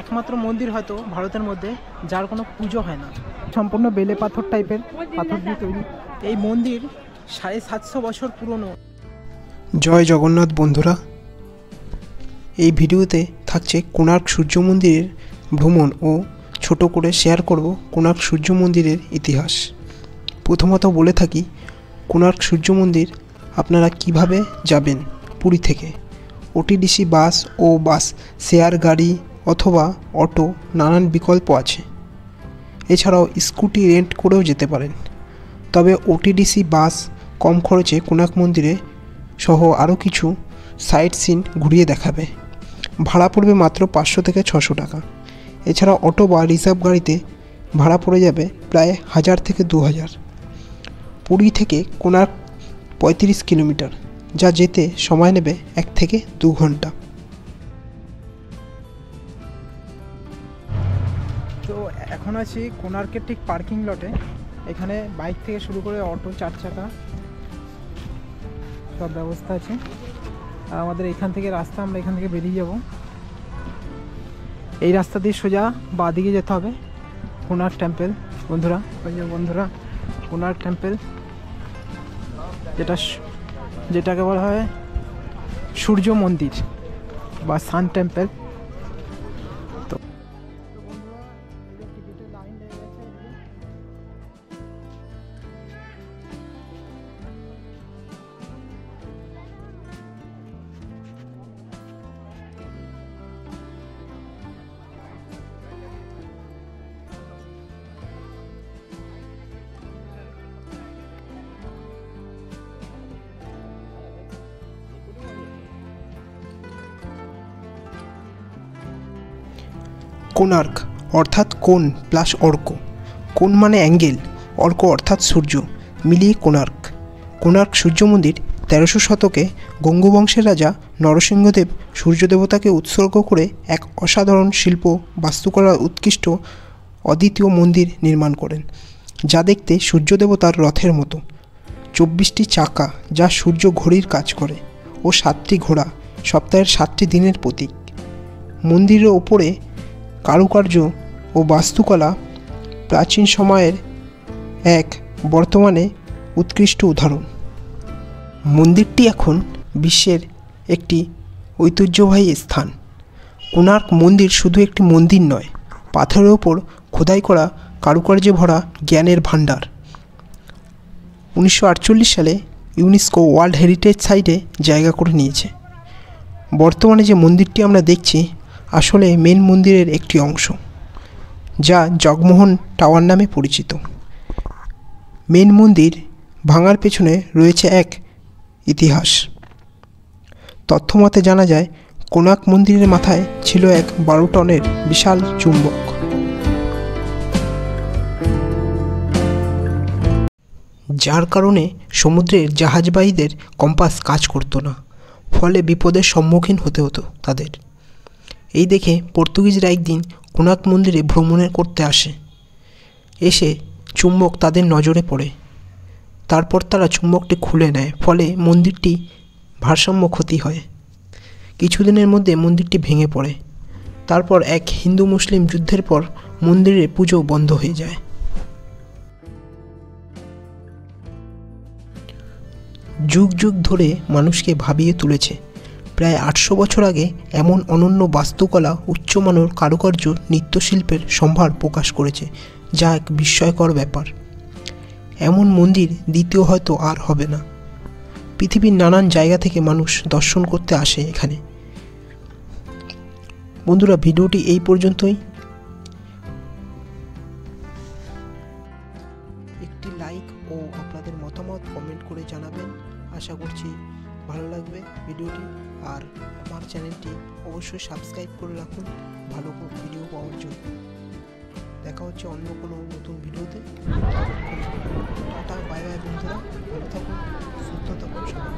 একমাত্র মন্দির হয়তো ভারতের মধ্যে যার কোনো পুজো হয় না, সম্পূর্ণ বেলে পাথর টাইপের পাথর দিয়ে তৈরি। এই মন্দির 750 বছর পুরনো। জয় জগন্নাথ বন্ধুরা, এই ভিডিওতে থাকছে কোণার্ক সূর্য মন্দিরের ভ্রমণ ও ছোট করে শেয়ার করব কোণার্ক সূর্য মন্দিরের ইতিহাস। প্রথমত বলে থাকি, কোণার্ক সূর্য মন্দির আপনারা কিভাবে যাবেন পুরী থেকে। ওটিডিসি বাস ও বাস শেয়ার গাড়ি অথবা অটো নানান বিকল্প আছে। এছাড়াও স্কুটি রেন্ট করেও যেতে পারেন। তবে ওটিডিসি বাস কম খরচে কোণার্ক মন্দিরে সহ আরও কিছু সাইট সিন ঘুরিয়ে দেখাবে। ভাড়া পড়বে মাত্র 500 থেকে 600 টাকা। এছাড়া অটো বা রিজার্ভ গাড়িতে ভাড়া পড়ে যাবে প্রায় 1000 থেকে 2000। পুরী থেকে কোণার্ক 35 কিলোমিটার, যা যেতে সময় নেবে 1 থেকে 2 ঘন্টা। তো এখন আছি কোণার্কের ঠিক পার্কিং লটে। এখানে বাইক থেকে শুরু করে অটো, 4 চাকা সব ব্যবস্থা আছে। আর আমাদের এখান থেকে রাস্তা, আমরা এখান থেকে বেরিয়ে যাব। এই রাস্তা দিয়ে সোজা বাঁ দিকে যেতে হবে কোণার্ক টেম্পল। বন্ধুরা কোণার্ক টেম্পল, যেটাকে বলা হয় সূর্য মন্দির বা সান টেম্পল। কোণার্ক অর্থাৎ কোণ প্লাস অর্ক। কোণ মানে অ্যাঙ্গেল, অর্ক অর্থাৎ সূর্য, মিলিয়ে কোণার্ক। কোণার্ক সূর্য মন্দির 1300 শতকে গঙ্গ বংশের রাজা নরসিংহদেব সূর্য দেবতাকে উৎসর্গ করে এক অসাধারণ শিল্প বাস্তুকলার উৎকৃষ্ট অদ্বিতীয় মন্দির নির্মাণ করেন, যা দেখতে সূর্য দেবতার রথের মতো। 24টি চাকা যা সূর্য ঘড়ির কাজ করে ও 7টি ঘোড়া সপ্তাহের 7টি দিনের প্রতীক। মন্দিরের ওপরে কারুকার্য ও বাস্তুকলা প্রাচীন সময়ের এক বর্তমানে উৎকৃষ্ট উদাহরণ। মন্দিরটি এখন বিশ্বের একটি ঐতিহ্যবাহী স্থান। কোণার্ক মন্দির শুধু একটি মন্দির নয়, পাথরের ওপর খোদাই করা কারুকার্যে ভরা জ্ঞানের ভাণ্ডার। 1948 সালে ইউনেস্কো ওয়ার্ল্ড হেরিটেজ সাইটে জায়গা করে নিয়েছে। বর্তমানে যে মন্দিরটি আমরা দেখছি আসলে মেন মন্দিরের একটি অংশ, যা জগমোহন টাওয়ার নামে পরিচিত। মেন মন্দির ভাঙার পেছনে রয়েছে এক ইতিহাস। তথ্যমতে জানা যায়, কোণার্ক মন্দিরের মাথায় ছিল এক 12 টনের বিশাল চুম্বক। যার কারণে সমুদ্রের জাহাজবাহীদের কম্পাস কাজ করতো না, ফলে বিপদের সম্মুখীন হতে হতো তাদের। এই দেখে পর্তুগিজরা একদিন কোণার্ক মন্দিরে ভ্রমণ করতে আসে। এসে চুম্বক তাদের নজরে পড়ে। তারপর তারা চুম্বকটি খুলে নেয়, ফলে মন্দিরটি ভারসাম্য ক্ষতি হয়। কিছুদিনের মধ্যে মন্দিরটি ভেঙে পড়ে। তারপর এক হিন্দু মুসলিম যুদ্ধের পর মন্দিরের পুজো বন্ধ হয়ে যায়। যুগ যুগ ধরে মানুষকে ভাবিয়ে তুলেছে। প্রায় 800 বছর আগে এমন অনন্য বাস্তুকলা, উচ্চমানের কারুকার্য, নৃত্যশিল্পের সম্ভার প্রকাশ করেছে, যা এক বিস্ময়কর ব্যাপার। এমন মন্দির দ্বিতীয় হয়তো আর হবে না। পৃথিবীর নানান জায়গা থেকে মানুষ দর্শন করতে আসে এখানে। বন্ধুরা, ভিডিওটি এই পর্যন্তই। একটি লাইক ও আপনাদের মতামত কমেন্ট করে জানাবেন। আশা করছি ভালো লাগবে ভিডিওটি। আর আমার চ্যানেলটি অবশ্যই সাবস্ক্রাইব করে রাখুন ভালো ভিডিও পাওয়ার জন্য। দেখা হচ্ছে অন্য কোনো নতুন ভিডিওতে। টাটা, বাই বাই বন্ধুরা, ভালো থাকুন, সুস্থ থাকুন সবাই।